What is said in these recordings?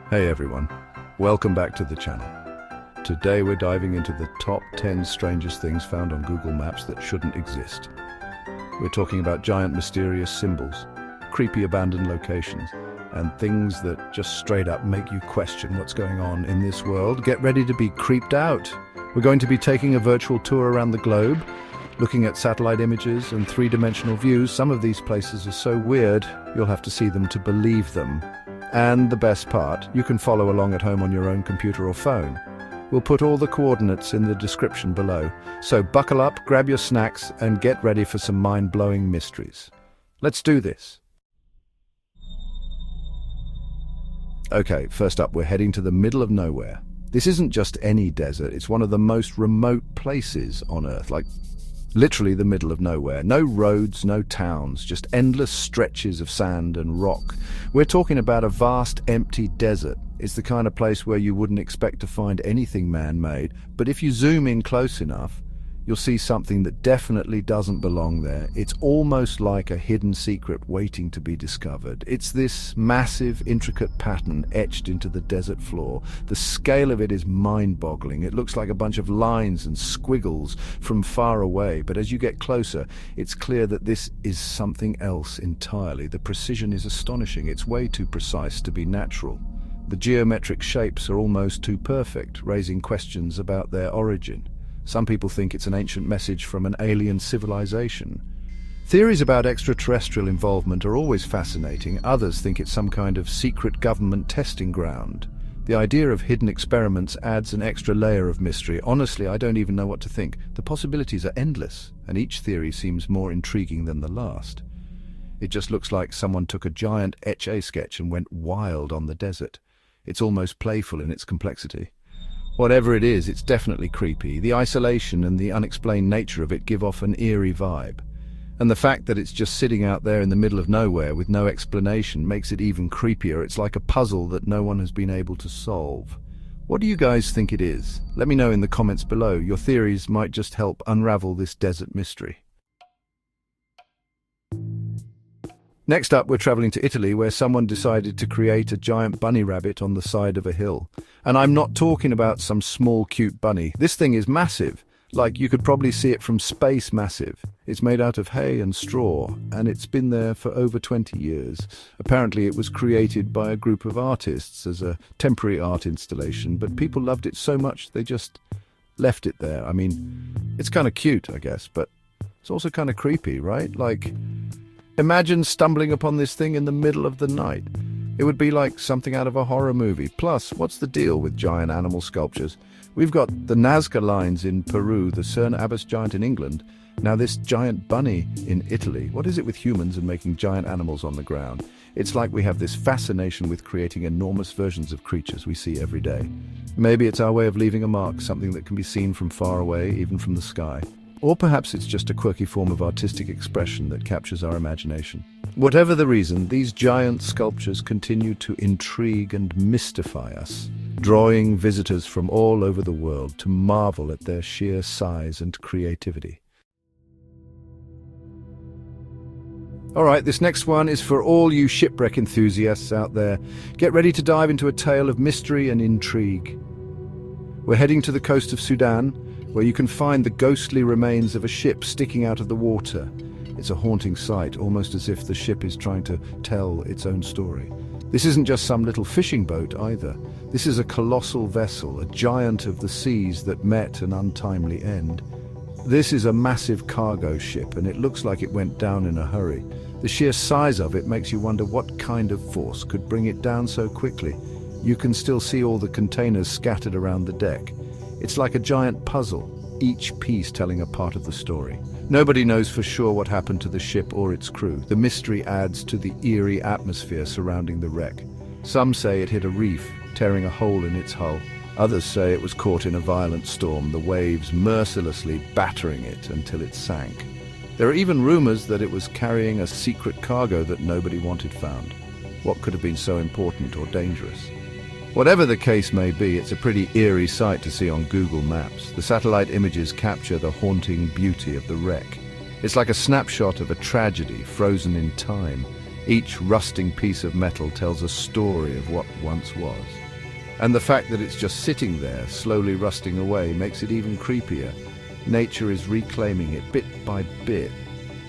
Hey everyone, welcome back to the channel. Today we're diving into the top 10 strangest things found on Google Maps that shouldn't exist. We're talking about giant mysterious symbols, creepy abandoned locations, and things that just straight up make you question what's going on in this world. Get ready to be creeped out. We're going to be taking a virtual tour around the globe, looking at satellite images and three-dimensional views. Some of these places are so weird, you'll have to see them to believe them. And the best part, you can follow along at home on your own computer or phone. We'll put all the coordinates in the description below. So buckle up, grab your snacks, and get ready for some mind-blowing mysteries. Let's do this. Okay, first up, we're heading to the middle of nowhere. This isn't just any desert, it's one of the most remote places on Earth, like literally the middle of nowhere. No roads, no towns, just endless stretches of sand and rock. We're talking about a vast, empty desert. It's the kind of place where you wouldn't expect to find anything man-made, but if you zoom in close enough, you'll see something that definitely doesn't belong there. It's almost like a hidden secret waiting to be discovered. It's this massive, intricate pattern etched into the desert floor. The scale of it is mind-boggling. It looks like a bunch of lines and squiggles from far away, but as you get closer, it's clear that this is something else entirely. The precision is astonishing. It's way too precise to be natural. The geometric shapes are almost too perfect, raising questions about their origin. Some people think it's an ancient message from an alien civilization. Theories about extraterrestrial involvement are always fascinating. Others think it's some kind of secret government testing ground. The idea of hidden experiments adds an extra layer of mystery. Honestly, I don't even know what to think. The possibilities are endless, and each theory seems more intriguing than the last. It just looks like someone took a giant Etch-a-Sketch and went wild on the desert. It's almost playful in its complexity. Whatever it is, it's definitely creepy. The isolation and the unexplained nature of it give off an eerie vibe. And the fact that it's just sitting out there in the middle of nowhere with no explanation makes it even creepier. It's like a puzzle that no one has been able to solve. What do you guys think it is? Let me know in the comments below. Your theories might just help unravel this desert mystery. Next up, we're traveling to Italy, where someone decided to create a giant bunny rabbit on the side of a hill. And I'm not talking about some small, cute bunny. This thing is massive. Like, you could probably see it from space massive. It's made out of hay and straw, and it's been there for over 20 years. Apparently, it was created by a group of artists as a temporary art installation, but people loved it so much they just left it there. I mean, it's kind of cute, I guess, but it's also kind of creepy, right? Like, imagine stumbling upon this thing in the middle of the night. It would be like something out of a horror movie. Plus, what's the deal with giant animal sculptures? We've got the Nazca lines in Peru, the Cern Abbas giant in England. Now this giant bunny in Italy. What is it with humans and making giant animals on the ground? It's like we have this fascination with creating enormous versions of creatures we see every day. Maybe it's our way of leaving a mark, something that can be seen from far away, even from the sky. Or perhaps it's just a quirky form of artistic expression that captures our imagination. Whatever the reason, these giant sculptures continue to intrigue and mystify us, drawing visitors from all over the world to marvel at their sheer size and creativity. Alright, this next one is for all you shipwreck enthusiasts out there. Get ready to dive into a tale of mystery and intrigue. We're heading to the coast of Sudan, where you can find the ghostly remains of a ship sticking out of the water. It's a haunting sight, almost as if the ship is trying to tell its own story. This isn't just some little fishing boat either. This is a colossal vessel, a giant of the seas that met an untimely end. This is a massive cargo ship, and it looks like it went down in a hurry. The sheer size of it makes you wonder what kind of force could bring it down so quickly. You can still see all the containers scattered around the deck. It's like a giant puzzle, each piece telling a part of the story. Nobody knows for sure what happened to the ship or its crew. The mystery adds to the eerie atmosphere surrounding the wreck. Some say it hit a reef, tearing a hole in its hull. Others say it was caught in a violent storm, the waves mercilessly battering it until it sank. There are even rumors that it was carrying a secret cargo that nobody wanted found. What could have been so important or dangerous? Whatever the case may be, it's a pretty eerie sight to see on Google Maps. The satellite images capture the haunting beauty of the wreck. It's like a snapshot of a tragedy frozen in time. Each rusting piece of metal tells a story of what once was. And the fact that it's just sitting there, slowly rusting away, makes it even creepier. Nature is reclaiming it bit by bit.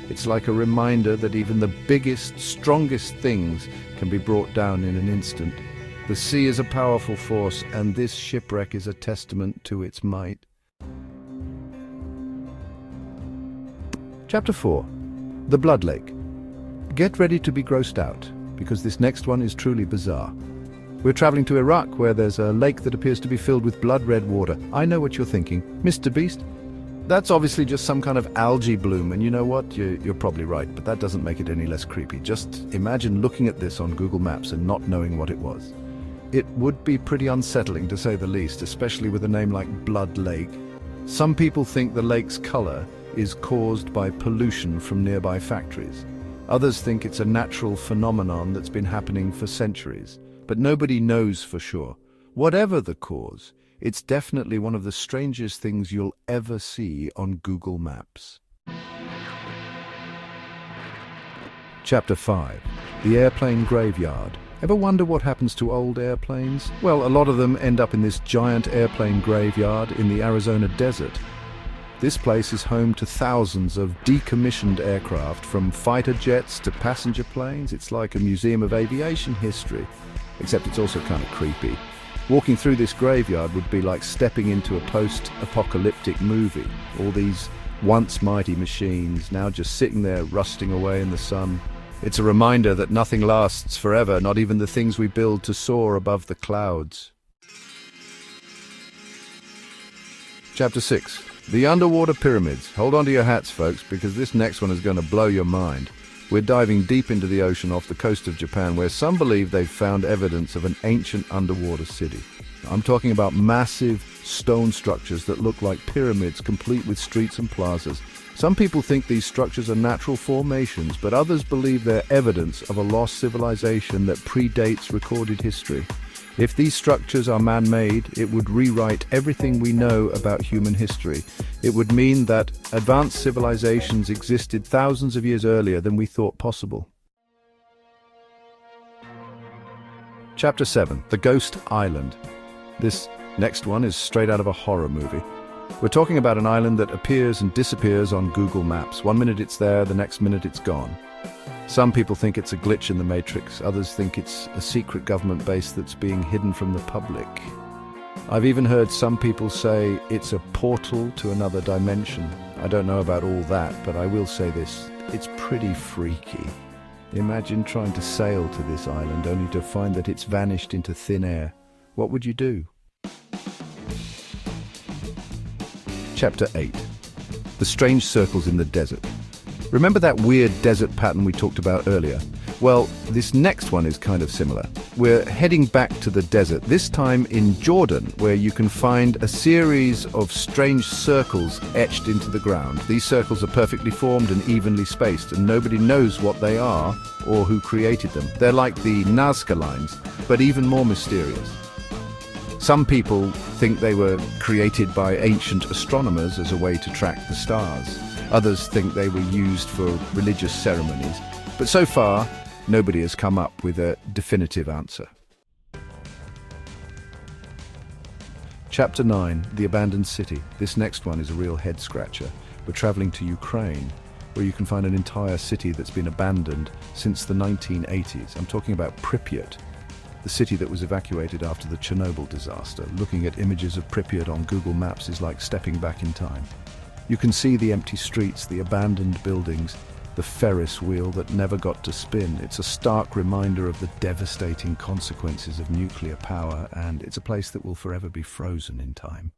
It's like a reminder that even the biggest, strongest things can be brought down in an instant. The sea is a powerful force, and this shipwreck is a testament to its might. Chapter 4. The Blood Lake. Get ready to be grossed out, because this next one is truly bizarre. We're traveling to Iraq, where there's a lake that appears to be filled with blood-red water. I know what you're thinking. Mr. Beast? That's obviously just some kind of algae bloom, and you know what? You're probably right, but that doesn't make it any less creepy. Just imagine looking at this on Google Maps and not knowing what it was. It would be pretty unsettling, to say the least, especially with a name like Blood Lake. Some people think the lake's color is caused by pollution from nearby factories. Others think it's a natural phenomenon that's been happening for centuries. But nobody knows for sure. Whatever the cause, it's definitely one of the strangest things you'll ever see on Google Maps. Chapter 5. The Airplane Graveyard. Ever wonder what happens to old airplanes? Well, a lot of them end up in this giant airplane graveyard in the Arizona desert. This place is home to thousands of decommissioned aircraft, from fighter jets to passenger planes. It's like a museum of aviation history, except it's also kind of creepy. Walking through this graveyard would be like stepping into a post-apocalyptic movie. All these once mighty machines now just sitting there rusting away in the sun. It's a reminder that nothing lasts forever, not even the things we build to soar above the clouds. Chapter 6. The Underwater Pyramids. Hold on to your hats, folks, because this next one is going to blow your mind. We're diving deep into the ocean off the coast of Japan, where some believe they've found evidence of an ancient underwater city. I'm talking about massive stone structures that look like pyramids, complete with streets and plazas. Some people think these structures are natural formations, but others believe they're evidence of a lost civilization that predates recorded history. If these structures are man-made, it would rewrite everything we know about human history. It would mean that advanced civilizations existed thousands of years earlier than we thought possible. Chapter 7. The Ghost Island. This next one is straight out of a horror movie. We're talking about an island that appears and disappears on Google Maps. One minute it's there, the next minute it's gone. Some people think it's a glitch in the Matrix, others think it's a secret government base that's being hidden from the public. I've even heard some people say it's a portal to another dimension. I don't know about all that, but I will say this, it's pretty freaky. Imagine trying to sail to this island only to find that it's vanished into thin air. What would you do? Chapter 8. The Strange Circles in the Desert. Remember that weird desert pattern we talked about earlier? Well, this next one is kind of similar. We're heading back to the desert, this time in Jordan, where you can find a series of strange circles etched into the ground. These circles are perfectly formed and evenly spaced, and nobody knows what they are or who created them. They're like the Nazca lines, but even more mysterious. Some people think they were created by ancient astronomers as a way to track the stars. Others think they were used for religious ceremonies. But so far, nobody has come up with a definitive answer. Chapter 9. The Abandoned City. This next one is a real head-scratcher. We're traveling to Ukraine, where you can find an entire city that's been abandoned since the 1980s. I'm talking about Pripyat, the city that was evacuated after the Chernobyl disaster. Looking at images of Pripyat on Google Maps is like stepping back in time. You can see the empty streets, the abandoned buildings, the Ferris wheel that never got to spin. It's a stark reminder of the devastating consequences of nuclear power, and it's a place that will forever be frozen in time.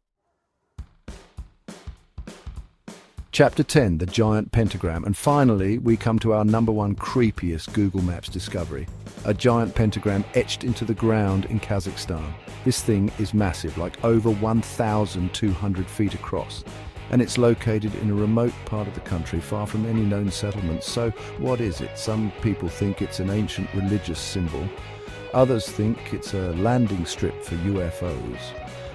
Chapter 10, The Giant Pentagram. And finally, we come to our #1 creepiest Google Maps discovery. A giant pentagram etched into the ground in Kazakhstan. This thing is massive, like over 1,200 feet across. And it's located in a remote part of the country, far from any known settlements. So what is it? Some people think it's an ancient religious symbol. Others think it's a landing strip for UFOs.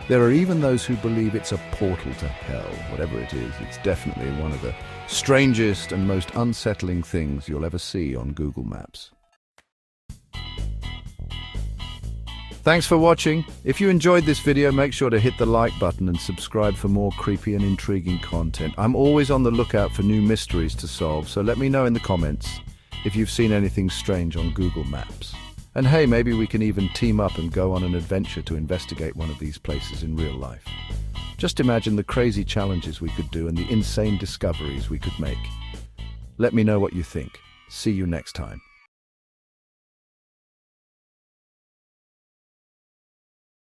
There are even those who believe it's a portal to hell. Whatever it is, it's definitely one of the strangest and most unsettling things you'll ever see on Google Maps. Thanks for watching. If you enjoyed this video, make sure to hit the like button and subscribe for more creepy and intriguing content. I'm always on the lookout for new mysteries to solve, so let me know in the comments if you've seen anything strange on Google Maps. And hey, maybe we can even team up and go on an adventure to investigate one of these places in real life. Just imagine the crazy challenges we could do and the insane discoveries we could make. Let me know what you think. See you next time.